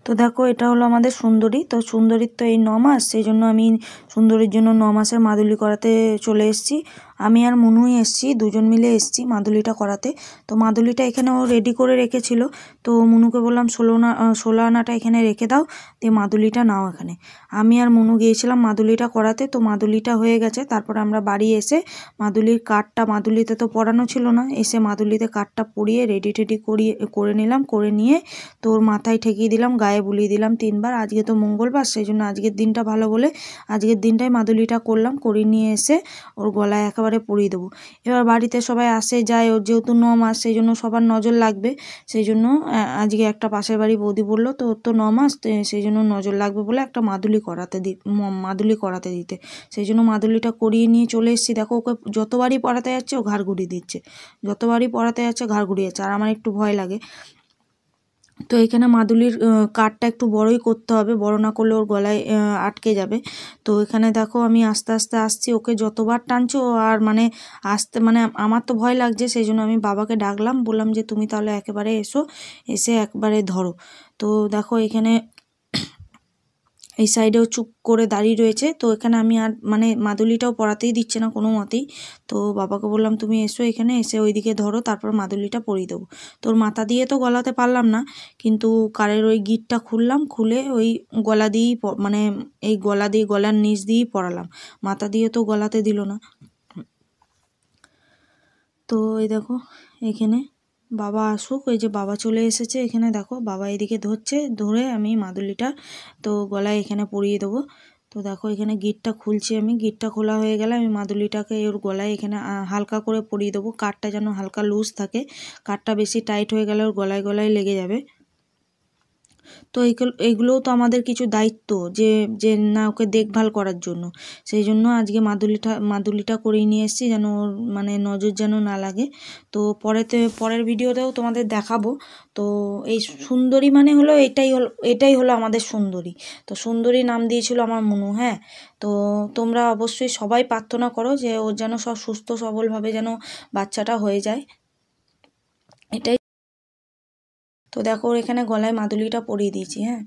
তো দেখো এটা হলো আমাদের সুন্দরী। তো সুন্দরীর তো এই 9 মাস, সেই জন্য আমি সুন্দরীর জন্য 9 মাসের মাদুলি করাতে চলে এসেছি। আমি আর মনুই এসেছি, দুজন মিলে এসেছি মাদুলিটা করাতে। তো মাদুলিটা এখানে ও রেডি করে রেখেছিল। তো মনুকে বললাম 16 আনাটা এখানে রেখে দাও, দিয়ে মাদুলিটা নাও এখানে। আমি আর মনু গিয়েছিলাম মাদুলিটা করাতে। তো মাদুলিটা হয়ে গেছে, তারপর আমরা বাড়ি এসে মাদুলির কাঠটা, মাদুলিতে তো পরানো ছিল না, এসে মাদুলিতে কাঠটা পরিয়ে রেডি টেডি করে নিলাম। করে নিয়ে তোর মাথায় ঠেকিয়ে দিলাম, গায়ে বুলিয়ে দিলাম 3 বার। আজকে তো মঙ্গলবার, সেই জন্য আজকের দিনটা ভালো বলে আজকের দিনটাই মাদুলিটা করলাম। করিয়ে নিয়ে এসে ওর গলায় একেবারে পরিয়ে দেবো। এবার বাড়িতে সবাই আসে যায়, ওর যেহেতু 9 মাস সেই জন্য সবার নজর লাগবে। সেই জন্য আজকে একটা পাশের বাড়ি বৌদি বললো তো ওর তো 9 মাস, সেই জন্য নজর লাগবে বলে একটা মাদুলি করাতে দিতে। সেই জন্য মাদুলিটা করিয়ে নিয়ে চলে এসেছি। দেখো ওকে যতবারই পরাতে যাচ্ছে ও ঘাড় ঘুরিয়ে দিচ্ছে, যতবারই পরাতে যাচ্ছে ঘাড় ঘুরিয়ে যাচ্ছে, আর আমার একটু ভয় লাগে। তো এখানে মাদুলির কাঠটা একটু বড়ই করতে হবে, বড় না করলে ওর গলায় আটকে যাবে। তো এখানে দেখো আমি আস্তে আস্তে আসছি, ওকে যতবার টানছো আর মানে আসতে মানে আমার তো ভয় লাগছে। সেই জন্য আমি বাবাকে ডাকলাম, বললাম যে তুমি তাহলে একেবারে এসো, এসে একবারে ধরো। তো দেখো এখানে এই সাইডেও চুপ করে দাঁড়িয়ে রয়েছে। তো এখানে আমি আর মানে মাদুলিটাও পরাতেই দিচ্ছে না কোনো মতেই। তো বাবাকে বললাম তুমি এসো এখানে, এসে ওইদিকে ধরো, তারপর মাদুলিটা পরিয়ে দেবো। তোর মাথা দিয়ে তো গলাতে পারলাম না, কিন্তু কারের ওই গিটটা খুললাম, খুলে ওই গলা দিয়েই মানে এই গলা দিয়ে গলার নিচ দিয়েই পরালাম, মাথা দিয়ে তো গলাতে দিল না। তো এই দেখো এখানে বাবা আসুক, ওই যে বাবা চলে এসেছে এখানে, দেখো বাবা এদিকে ধরছে, ধরে আমি মাদুলিটা তো গলায় এখানে পরিয়ে দেবো। তো দেখো এখানে গিটটা খুলছি আমি, গিটটা খোলা হয়ে গেলে আমি মাদুলিটাকে ওর গলায় এখানে হালকা করে পরিয়ে দেবো। কাঠটা যেন হালকা লুজ থাকে, কাঠটা বেশি টাইট হয়ে গেলে ওর গলায় গলায় লেগে যাবে। তো এইগুলোও তো আমাদের কিছু দায়িত্ব, যে যে না ওকে দেখভাল করার জন্য। সেই জন্য আজকে মাদুলিটা করিয়ে নিয়ে এসেছি, যেন ওর মানে নজর যেন না লাগে। তো পরের ভিডিওতেও তোমাদের দেখাবো। তো এই সুন্দরী মানে হলো এটাই হলো আমাদের সুন্দরী। তো সুন্দরী নাম দিয়েছিল আমার মনু। হ্যাঁ, তো তোমরা অবশ্যই সবাই প্রার্থনা করো যে ওর যেন সব সুস্থ সবলভাবে যেন বাচ্চাটা হয়ে যায়, এটাই। তো দেখো ওর এখানে গলায় মাদুলিটা পরিয়ে দিয়েছি। হ্যাঁ,